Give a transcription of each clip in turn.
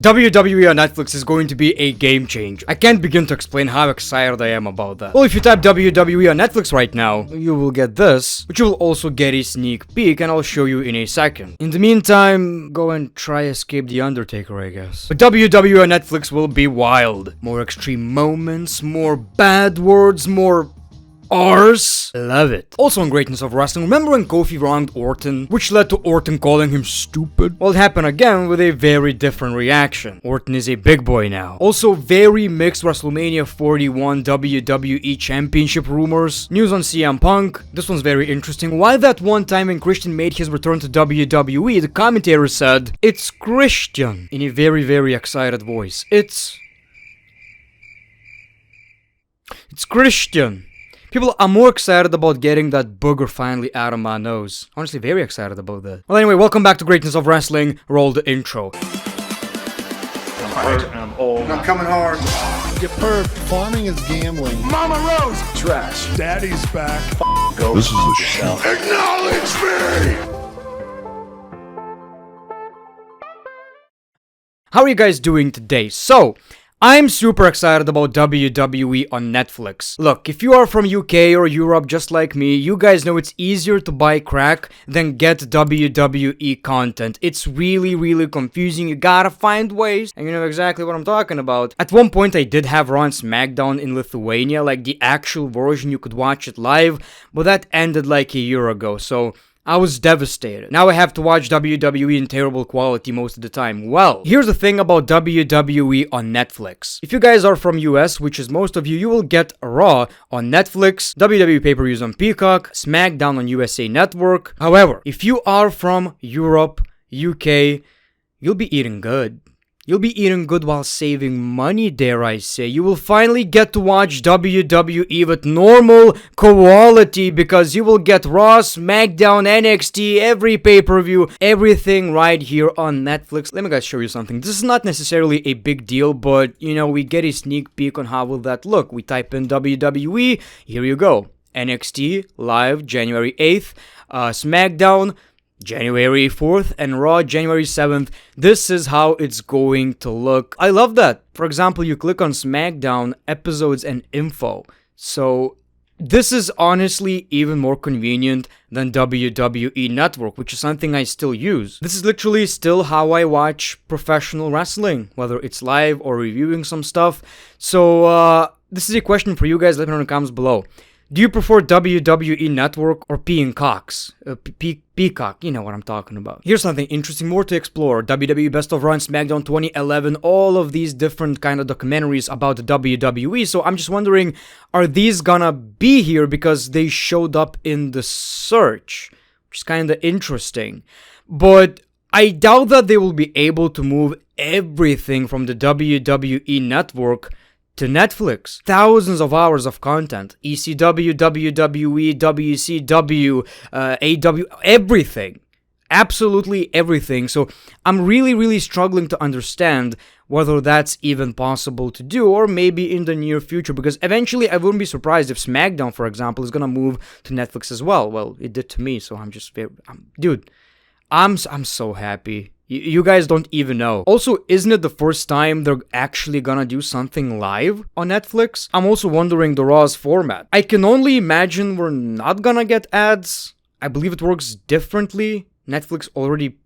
WWE on Netflix is going to be a game changer. I can't begin to explain how excited I am about that. Well, if you type WWE on Netflix right now, you will get this, but you will also get a sneak peek, and I'll show you in a second. In the meantime, go and try Escape the Undertaker, I guess. But WWE on Netflix will be wild. More extreme moments, more bad words, more R's. Love it. Also on Greatness of Wrestling, remember when Kofi wronged Orton, which led to Orton calling him stupid? Well, it happened again with a very different reaction. Orton is a big boy now. Also, very mixed WrestleMania 41 WWE Championship rumors. News on CM Punk. This one's very interesting. Why that one time when Christian made his return to WWE, the commentator said, "It's Christian," in a very, very excited voice. It's Christian. People are more excited about getting that booger finally out of my nose. Honestly, very excited about that. Well, anyway, welcome back to Greatness of Wrestling. Roll the intro. I'm hurt and I'm old. And I'm coming hard. You perp. Farming is gambling. Mama Rose! Trash. Daddy's back. Go This is the shit. Acknowledge me! How are you guys doing today? So, I'm super excited about WWE on Netflix. Look, if you are from UK or Europe just like me, you guys know it's easier to buy crack than get WWE content. It's really, really confusing. You gotta find ways, and you know exactly what I'm talking about. At one point, I did have Raw and SmackDown in Lithuania, like the actual version, you could watch it live, but that ended like a year ago, so I was devastated. Now I have to watch WWE in terrible quality most of the time. Well, here's the thing about WWE on Netflix. If you guys are from US, which is most of you, you will get Raw on Netflix, WWE pay-per-views on Peacock, SmackDown on USA Network. However, if you are from Europe, UK, you'll be eating good. You'll be eating good while saving money, dare I say. You will finally get to watch WWE with normal quality because you will get Raw, SmackDown, NXT, every pay-per-view, everything right here on Netflix. Let me guys show you something. This is not necessarily a big deal, but you know, we get a sneak peek on how will that look. We type in WWE, here you go. NXT live January 8th, SmackDown January 4th, and Raw January 7th. This is how it's going to look. I love that. For example, you click on SmackDown, episodes and info. So this is honestly even more convenient than WWE Network, which is something I still use. This is literally still how I watch professional wrestling, whether it's live or reviewing some stuff. So this is a question for you guys. Let me know in the comments below. Do you prefer WWE Network or Peacock? Peacock, you know what I'm talking about. Here's something interesting, more to explore. WWE Best of Raw and SmackDown 2011, all of these different kind of documentaries about the WWE. So I'm just wondering, are these gonna be here because they showed up in the search? Which is kind of interesting. But I doubt that they will be able to move everything from the WWE Network to Netflix. Thousands of hours of content. ECW, WWE, WCW, AW, everything. Absolutely everything. So I'm really, really struggling to understand whether that's even possible to do, or maybe in the near future, because eventually I wouldn't be surprised if SmackDown, for example, is gonna move to Netflix as well. Well, it did to me, so I'm just very, dude, I'm so happy. You guys don't even know. Also, isn't it the first time they're actually gonna do something live on Netflix? I'm also wondering the Raw's format. I can only imagine we're not gonna get ads. I believe it works differently. Netflix already,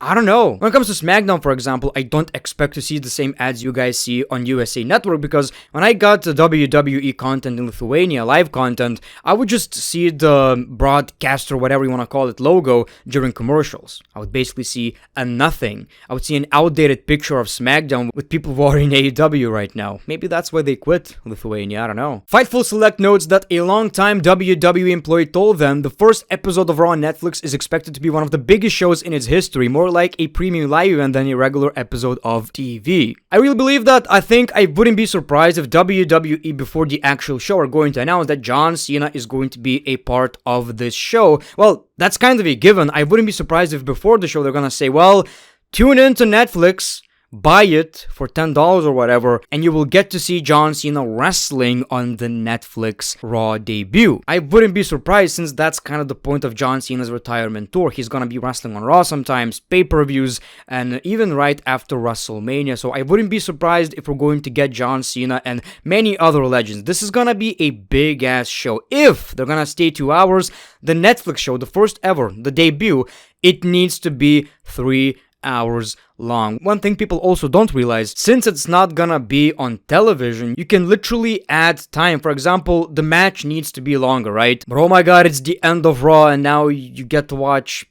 I don't know. When it comes to SmackDown, for example, I don't expect to see the same ads you guys see on USA Network, because when I got the WWE content in Lithuania, live content, I would just see the broadcaster, whatever you want to call it, logo during commercials. I would basically see a nothing. I would see an outdated picture of SmackDown with people who are in AEW right now. Maybe that's why they quit Lithuania, I don't know. Fightful Select notes that a long-time WWE employee told them the first episode of Raw on Netflix is expected to be one of the biggest shows in its history, more like a premium live event than a regular episode of TV. I really believe that. I think I wouldn't be surprised if WWE before the actual show are going to announce that John Cena is going to be a part of this show. Well, that's kind of a given. I wouldn't be surprised if before the show they're gonna say, well, tune in to Netflix. buy it for $10 or whatever, and you will get to see John Cena wrestling on the Netflix Raw debut. I wouldn't be surprised since that's kind of the point of John Cena's retirement tour. He's gonna be wrestling on Raw sometimes, pay-per-views, and even right after WrestleMania. So I wouldn't be surprised if we're going to get John Cena and many other legends. This is gonna be a big-ass show. If they're gonna stay 2 hours, the Netflix show, the first ever, the debut, it needs to be 3 hours long. One thing people also don't realize, since it's not gonna be on television, you can literally add time. For example, the match needs to be longer, right? But oh my god, it's the end of Raw and now you get to watch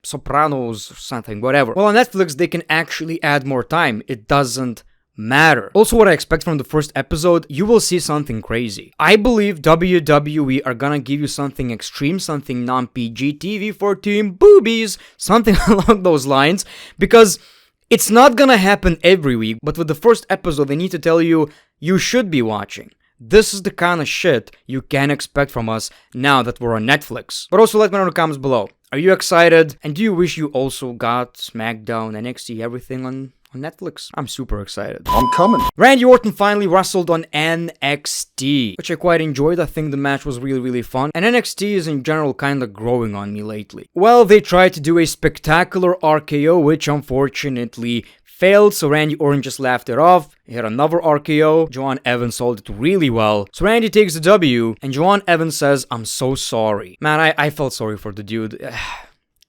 Sopranos or something, whatever. Well, on Netflix, they can actually add more time. It doesn't matter. Also, what I expect from the first episode, you will see something crazy. I believe WWE are gonna give you something extreme, something non-PG, TV-14, boobies, something along those lines, because it's not gonna happen every week, but with the first episode, they need to tell you, you should be watching. This is the kind of shit you can expect from us now that we're on Netflix. But also let me know in the comments below. Are you excited? And do you wish you also got SmackDown, NXT, everything on Netflix? I'm super excited. I'm coming. Randy Orton finally wrestled on NXT, which I quite enjoyed. I think the match was really fun. And NXT is in general kinda growing on me lately. Well, they tried to do a spectacular RKO, which unfortunately failed, so Randy Orton just laughed it off. He had another RKO. Joanne Evans sold it really well. So Randy takes the W, and Joanne Evans says, "I'm so sorry." Man, I felt sorry for the dude.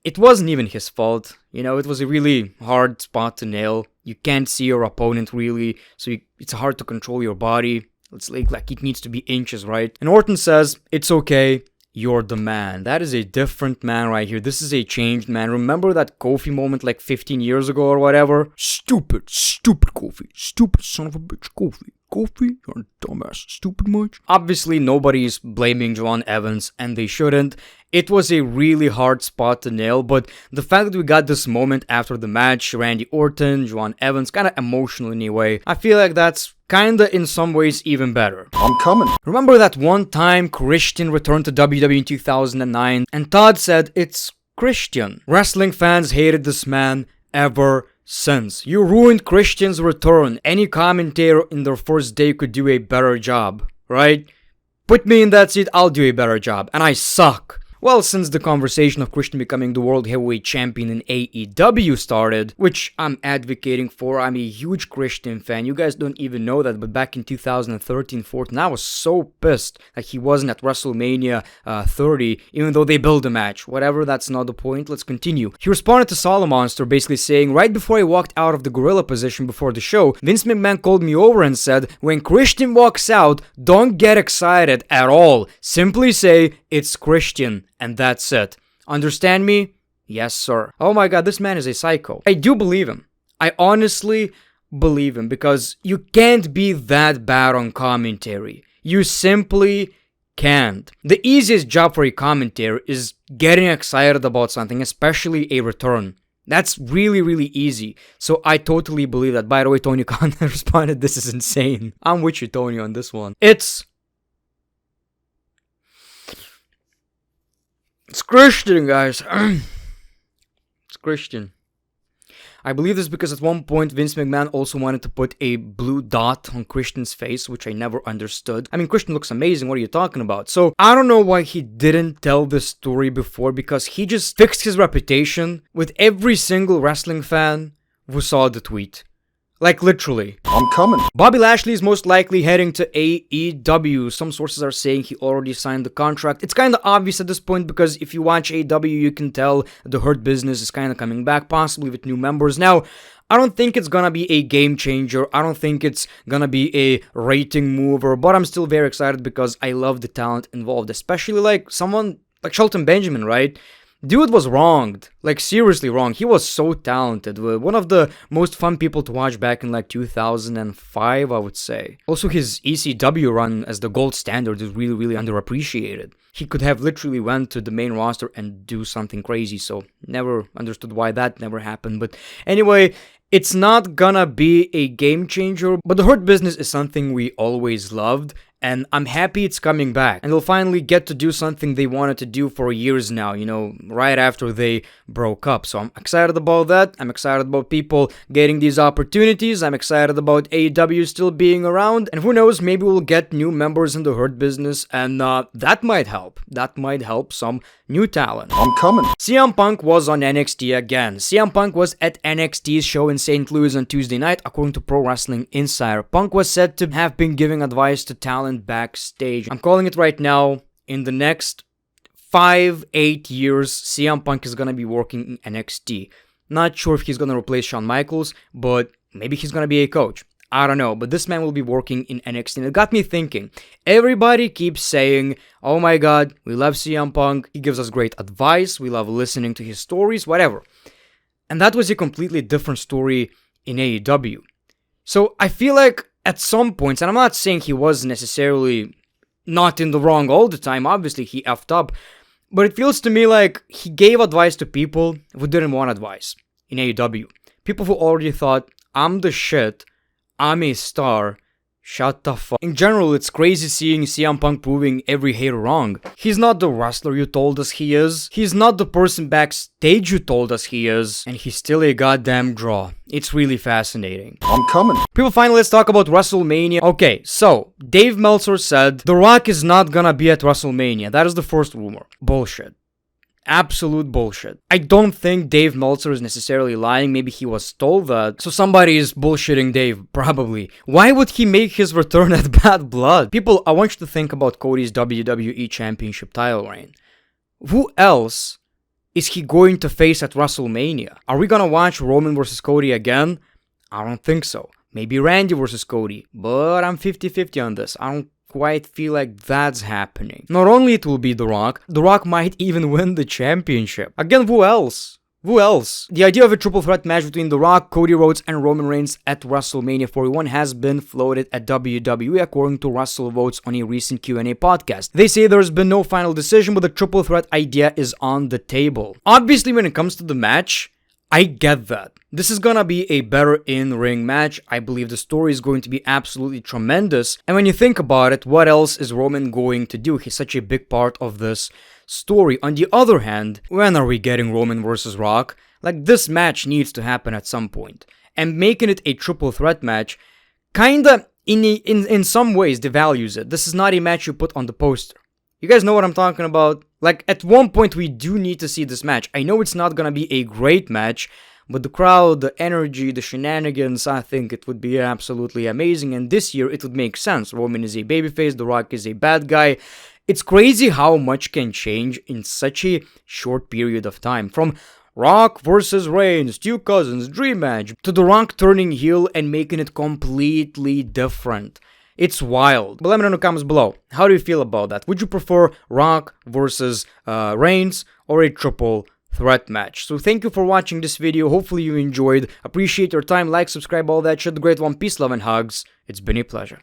It wasn't even his fault. You know, it was a really hard spot to nail. You can't see your opponent really, so it's hard to control your body. It's like it needs to be inches, right? And Orton says, "It's okay. You're the man." That is a different man right here. This is a changed man. Remember that Kofi moment like 15 years ago or whatever? Stupid Kofi. Stupid son of a bitch, Kofi. Kofi, you're a dumbass. Stupid much. Obviously, nobody's blaming Joanne Evans, and they shouldn't. It was a really hard spot to nail, but the fact that we got this moment after the match, Randy Orton, Joanne Evans, kinda emotional anyway, I feel like that's kinda in some ways even better. I'm coming. Remember that one time Christian returned to WWE in 2009, and Todd said it's Christian. Wrestling fans hated this man ever since. You ruined Christian's return. Any commentator in their first day could do a better job, right? Put me in that seat, I'll do a better job, and I suck. Well, since the conversation of Christian becoming the World Heavyweight Champion in AEW started, which I'm advocating for, I'm a huge Christian fan. You guys don't even know that, but back in 2013-14, I was so pissed that he wasn't at WrestleMania 30, even though they built a match. Whatever, that's not the point. Let's continue. He responded to Solomonster, basically saying, "Right before I walked out of the gorilla position before the show, Vince McMahon called me over and said, when Christian walks out, don't get excited at all. Simply say, it's Christian. And that's it. Understand me? Yes, sir." Oh my god, this man is a psycho. I do believe him. I honestly believe him because you can't be that bad on commentary. You simply can't. The easiest job for a commentator is getting excited about something, especially a return. That's really easy. So I totally believe that. By the way, Tony Khan responded, "This is insane." I'm with you, Tony, on this one. It's Christian, guys. It's Christian. I believe this because at one point Vince McMahon also wanted to put a blue dot on Christian's face, which I never understood. I mean, Christian looks amazing. What are you talking about? So I don't know why he didn't tell this story before, because he just fixed his reputation with every single wrestling fan who saw the tweet. Like, literally. I'm coming. Bobby Lashley is most likely heading to AEW. Some sources are saying he already signed the contract. It's kind of obvious at this point because if you watch AEW, you can tell the Hurt Business is kind of coming back, possibly with new members. Now, I don't think it's gonna be a game changer. I don't think it's gonna be a rating mover, but I'm still very excited because I love the talent involved, especially like someone like Shelton Benjamin, right? Dude was wronged, like seriously wrong. He was so talented, one of the most fun people to watch back in like 2005, I would say. Also, his ECW run as the gold standard is really underappreciated. He could have literally went to the main roster and do something crazy, so never understood why that never happened. But anyway, it's not gonna be a game changer, but the Hurt Business is something we always loved, And I'm happy it's coming back. And they'll finally get to do something they wanted to do for years now, right after they broke up. So I'm excited about that. I'm excited about people getting these opportunities. I'm excited about AEW still being around. And who knows, maybe we'll get new members in the Hurt Business. And that might help. That might help some new talent. I'm coming. CM Punk was on NXT again. CM Punk was at NXT's show in St. Louis on Tuesday night, according to Pro Wrestling Insider. Punk was said to have been giving advice to talent backstage. I'm calling it right now. In the next 5-8 years, CM Punk is gonna be working in NXT. Not sure if he's gonna replace Shawn Michaels, but maybe he's gonna be a coach. I don't know, but this man will be working in NXT. And it got me thinking. Everybody keeps saying, oh my god, we love CM Punk, he gives us great advice, we love listening to his stories, whatever. And that was a completely different story in AEW. So I feel like at some points, and I'm not saying he was necessarily not in the wrong all the time, obviously he effed up, but it feels to me like he gave advice to people who didn't want advice in AEW. People who already thought, I'm the shit, I'm a star, shut the fuck. In general, it's crazy seeing CM Punk proving every hater wrong. He's not the wrestler you told us he is. He's not the person backstage you told us he is. And he's still a goddamn draw. It's really fascinating. I'm coming. People, finally, let's talk about WrestleMania. Okay, so, Dave Meltzer said, The Rock is not gonna be at WrestleMania. That is the first rumor. Bullshit. Absolute bullshit. I don't think Dave Meltzer is necessarily lying. Maybe he was told that. So somebody is bullshitting Dave, probably. Why would he make his return at Bad Blood? People, I want you to think about Cody's WWE Championship title reign. Who else is he going to face at WrestleMania? Are we gonna watch Roman versus Cody again? I don't think so. Maybe Randy versus Cody, but I'm 50-50 on this. I don't quite feel like that's happening. Not only it will be The Rock might even win the championship. Again, who else? Who else? The idea of a triple threat match between The Rock, Cody Rhodes, and Roman Reigns at WrestleMania 41 has been floated at WWE according to Russell Votes on a recent Q&A podcast. They say there's been no final decision, but the triple threat idea is on the table. Obviously, when it comes to the match, I get that. This is gonna be a better in-ring match. I believe the story is going to be absolutely tremendous. And when you think about it, what else is Roman going to do? He's such a big part of this story. On the other hand, when are we getting Roman versus Rock? Like, this match needs to happen at some point. And making it a triple threat match kinda, in some ways, devalues it. This is not a match you put on the poster. You guys know what I'm talking about? Like, at one point, we do need to see this match. I know it's not gonna be a great match, but the crowd, the energy, the shenanigans, I think it would be absolutely amazing. And this year, it would make sense. Roman is a babyface, The Rock is a bad guy. It's crazy how much can change in such a short period of time. From Rock versus Reigns, Two Cousins, Dream Match, to The Rock turning heel and making it completely different. It's wild. But let me know in the comments below. How do you feel about that? Would you prefer Rock versus Reigns or a triple threat match? So thank you for watching this video. Hopefully you enjoyed. Appreciate your time. Like, subscribe, all that shit. The Great One. Peace, love, and hugs. It's been a pleasure.